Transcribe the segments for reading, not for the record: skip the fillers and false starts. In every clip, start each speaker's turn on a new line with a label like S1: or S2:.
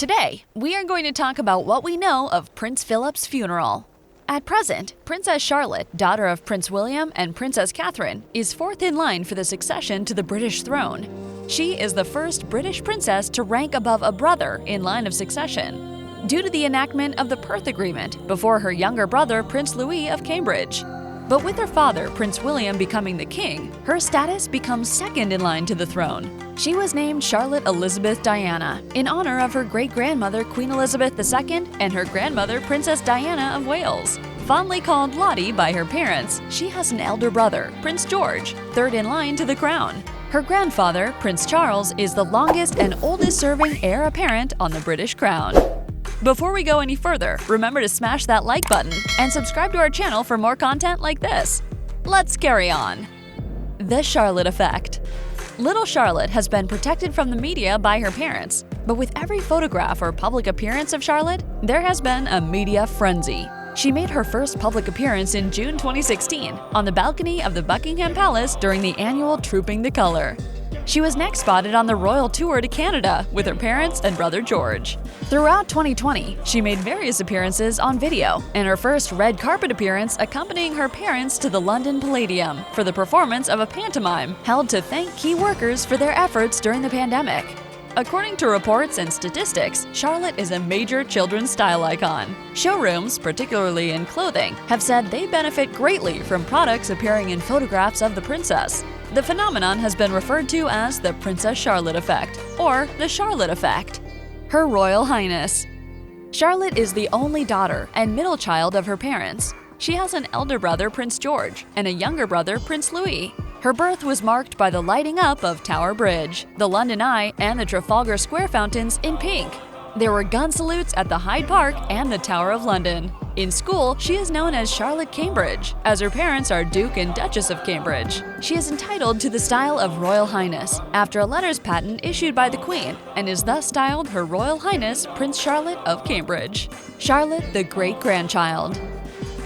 S1: Today, we are going to talk about what we know of Prince Philip's funeral. At present, Princess Charlotte, daughter of Prince William and Princess Catherine, is fourth in line for the succession to the British throne. She is the first British princess to rank above a brother in line of succession, due to the enactment of the Perth Agreement before her younger brother Prince Louis of Cambridge. But with her father, Prince William, becoming the king, her status becomes second in line to the throne. She was named Charlotte Elizabeth Diana in honor of her great-grandmother Queen Elizabeth II and her grandmother Princess Diana of Wales. Fondly called Lottie by her parents, she has an elder brother, Prince George, third in line to the crown. Her grandfather, Prince Charles, is the longest and oldest-serving heir apparent on the British crown. Before we go any further, remember to smash that like button and subscribe to our channel for more content like this. Let's carry on. The Charlotte Effect. Little Charlotte has been protected from the media by her parents, but with every photograph or public appearance of Charlotte, there has been a media frenzy. She made her first public appearance in June 2016 on the balcony of the Buckingham Palace during the annual Trooping the Colour. She was next spotted on the royal tour to Canada with her parents and brother George. Throughout 2020, she made various appearances on video, and her first red carpet appearance accompanying her parents to the London Palladium for the performance of a pantomime held to thank key workers for their efforts during the pandemic. According to reports and statistics, Charlotte is a major children's style icon. Showrooms, particularly in clothing, have said they benefit greatly from products appearing in photographs of the princess. The phenomenon has been referred to as the Princess Charlotte Effect, or the Charlotte Effect. Her Royal Highness. Charlotte is the only daughter and middle child of her parents. She has an elder brother, Prince George, and a younger brother, Prince Louis. Her birth was marked by the lighting up of Tower Bridge, the London Eye, and the Trafalgar Square fountains in pink. There were gun salutes at the Hyde Park and the Tower of London. In school, she is known as Charlotte Cambridge, as her parents are Duke and Duchess of Cambridge. She is entitled to the style of Royal Highness after a letters patent issued by the Queen, and is thus styled Her Royal Highness Prince Charlotte of Cambridge. Charlotte, the great-grandchild.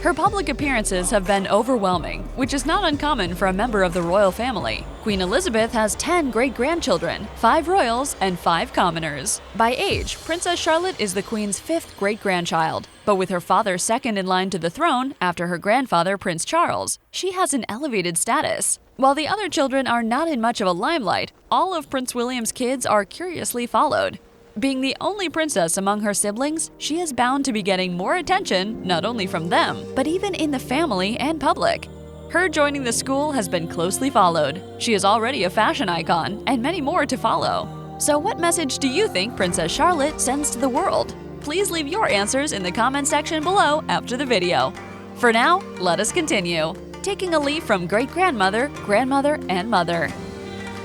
S1: Her public appearances have been overwhelming, which is not uncommon for a member of the royal family. Queen Elizabeth has 10 great-grandchildren, 5 royals, and 5 commoners. By age, Princess Charlotte is the Queen's 5th great-grandchild, but with her father second in line to the throne after her grandfather Prince Charles, she has an elevated status. While the other children are not in much of a limelight, all of Prince William's kids are curiously followed. Being the only princess among her siblings, she is bound to be getting more attention not only from them, but even in the family and public. Her joining the school has been closely followed. She is already a fashion icon, and many more to follow. So what message do you think Princess Charlotte sends to the world? Please leave your answers in the comment section below after the video. For now, let us continue. Taking a leaf from great-grandmother, grandmother, and mother.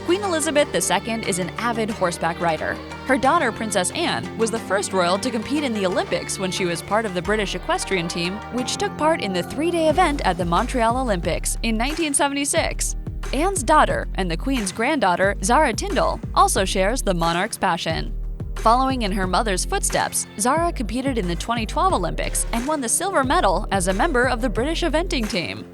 S1: Queen Elizabeth II is an avid horseback rider. Her daughter, Princess Anne, was the first royal to compete in the Olympics when she was part of the British equestrian team, which took part in the 3-day event at the Montreal Olympics in 1976. Anne's daughter and the Queen's granddaughter, Zara Tindall, also shares the monarch's passion. Following in her mother's footsteps, Zara competed in the 2012 Olympics and won the silver medal as a member of the British eventing team.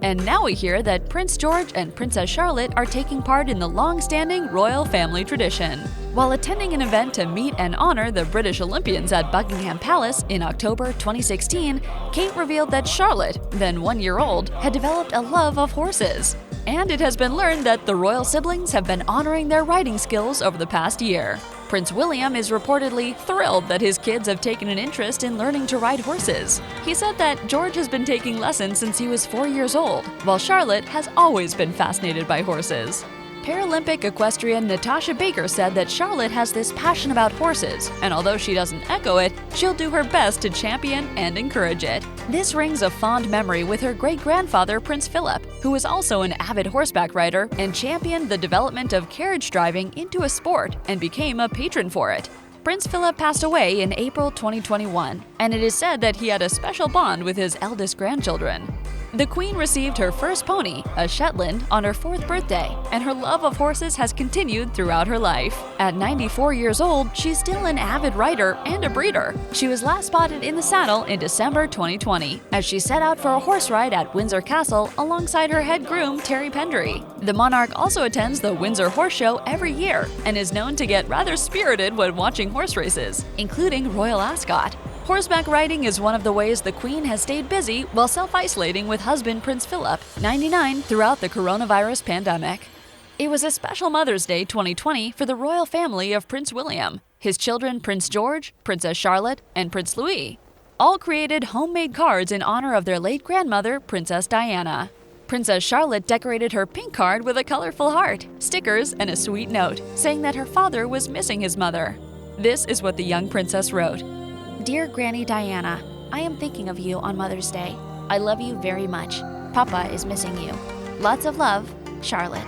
S1: And now we hear that Prince George and Princess Charlotte are taking part in the long-standing royal family tradition. While attending an event to meet and honor the British Olympians at Buckingham Palace in October 2016, Kate revealed that Charlotte, then 1 year old, had developed a love of horses. And it has been learned that the royal siblings have been honoring their riding skills over the past year. Prince William is reportedly thrilled that his kids have taken an interest in learning to ride horses. He said that George has been taking lessons since he was 4 years old, while Charlotte has always been fascinated by horses. Paralympic equestrian Natasha Baker said that Charlotte has this passion about horses, and although she doesn't echo it, she'll do her best to champion and encourage it. This rings a fond memory with her great-grandfather Prince Philip, who was also an avid horseback rider and championed the development of carriage driving into a sport and became a patron for it. Prince Philip passed away in April 2021, and it is said that he had a special bond with his eldest grandchildren. The Queen received her first pony, a Shetland, on her 4th birthday, and her love of horses has continued throughout her life. At 94 years old, she's still an avid rider and a breeder. She was last spotted in the saddle in December 2020, as she set out for a horse ride at Windsor Castle alongside her head groom, Terry Pendry. The monarch also attends the Windsor Horse Show every year and is known to get rather spirited when watching horse races, including Royal Ascot. Horseback riding is one of the ways the Queen has stayed busy while self-isolating with husband Prince Philip, 99, throughout the coronavirus pandemic. It was a special Mother's Day 2020 for the royal family of Prince William. His children Prince George, Princess Charlotte, and Prince Louis all created homemade cards in honor of their late grandmother, Princess Diana. Princess Charlotte decorated her pink card with a colorful heart, stickers, and a sweet note, saying that her father was missing his mother. This is what the young princess wrote.
S2: Dear Granny Diana, I am thinking of you on Mother's Day. I love you very much. Papa is missing you. Lots of love, Charlotte.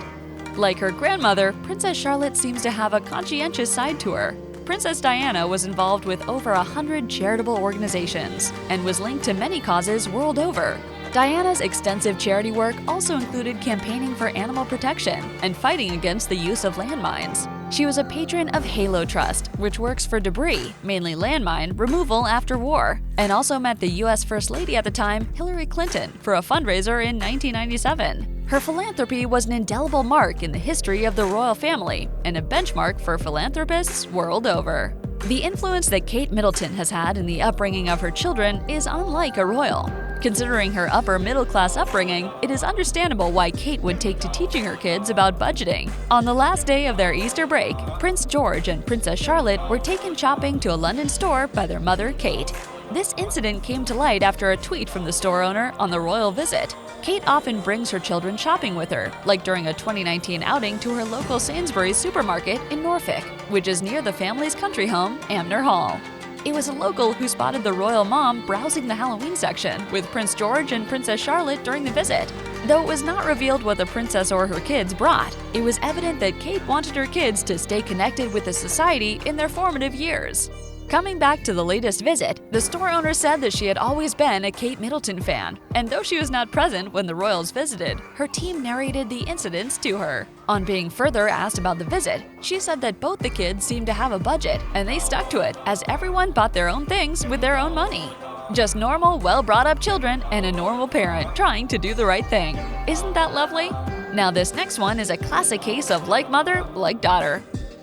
S1: Like her grandmother, Princess Charlotte seems to have a conscientious side to her. Princess Diana was involved with over 100 charitable organizations and was linked to many causes world over. Diana's extensive charity work also included campaigning for animal protection and fighting against the use of landmines. She was a patron of Halo Trust, which works for debris, mainly landmine, removal after war, and also met the U.S. First Lady at the time, Hillary Clinton, for a fundraiser in 1997. Her philanthropy was an indelible mark in the history of the royal family and a benchmark for philanthropists world over. The influence that Kate Middleton has had in the upbringing of her children is unlike a royal. Considering her upper-middle-class upbringing, it is understandable why Kate would take to teaching her kids about budgeting. On the last day of their Easter break, Prince George and Princess Charlotte were taken shopping to a London store by their mother, Kate. This incident came to light after a tweet from the store owner on the royal visit. Kate often brings her children shopping with her, like during a 2019 outing to her local Sainsbury's supermarket in Norfolk, which is near the family's country home, Amner Hall. It was a local who spotted the royal mom browsing the Halloween section with Prince George and Princess Charlotte during the visit. Though it was not revealed what the princess or her kids brought, it was evident that Kate wanted her kids to stay connected with the society in their formative years. Coming back to the latest visit, the store owner said that she had always been a Kate Middleton fan, and though she was not present when the royals visited, her team narrated the incidents to her. On being further asked about the visit, she said that both the kids seemed to have a budget, and they stuck to it as everyone bought their own things with their own money. Just normal, well-brought-up children and a normal parent trying to do the right thing. Isn't that lovely? Now this next one is a classic case of like mother, like daughter.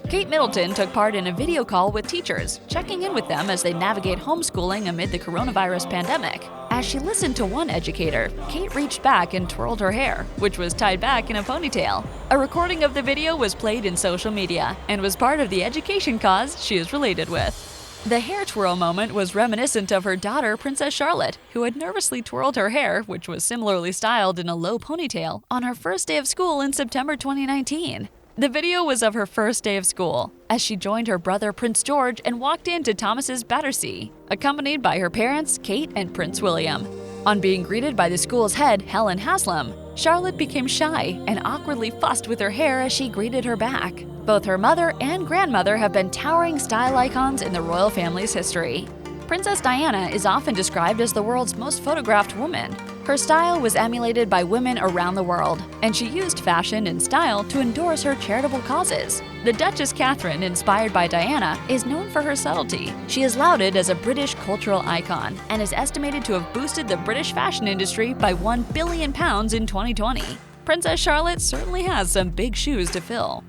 S1: Kate Middleton took part in a video call with teachers, checking in with them as they navigate homeschooling amid the coronavirus pandemic. As she listened to one educator, Kate reached back and twirled her hair, which was tied back in a ponytail. A recording of the video was played in social media and was part of the education cause she is related with. The hair twirl moment was reminiscent of her daughter, Princess Charlotte, who had nervously twirled her hair, which was similarly styled in a low ponytail, on her first day of school in September 2019. The video was of her first day of school, as she joined her brother Prince George and walked into Thomas's Battersea, accompanied by her parents, Kate and Prince William. On being greeted by the school's head, Helen Haslam, Charlotte became shy and awkwardly fussed with her hair as she greeted her back. Both her mother and grandmother have been towering style icons in the royal family's history. Princess Diana is often described as the world's most photographed woman. Her style was emulated by women around the world, and she used fashion and style to endorse her charitable causes. The Duchess Catherine, inspired by Diana, is known for her subtlety. She is lauded as a British cultural icon and is estimated to have boosted the British fashion industry by £1 billion in 2020. Princess Charlotte certainly has some big shoes to fill.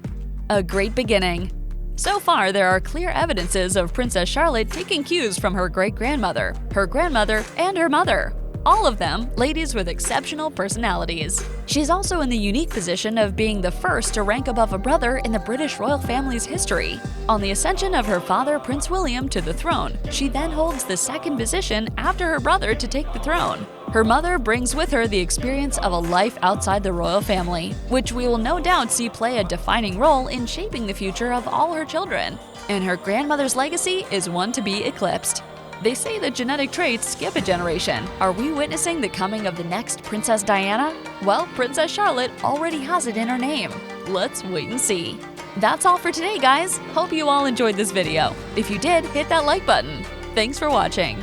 S1: A great beginning. So far, there are clear evidences of Princess Charlotte taking cues from her great-grandmother, her grandmother, and her mother. All of them ladies with exceptional personalities. She's also in the unique position of being the first to rank above a brother in the British royal family's history. On the ascension of her father, Prince William, to the throne, she then holds the second position after her brother to take the throne. Her mother brings with her the experience of a life outside the royal family, which we will no doubt see play a defining role in shaping the future of all her children. And her grandmother's legacy is one to be eclipsed. They say that genetic traits skip a generation. Are we witnessing the coming of the next Princess Diana? Well, Princess Charlotte already has it in her name. Let's wait and see. That's all for today, guys. Hope you all enjoyed this video. If you did, hit that like button. Thanks for watching.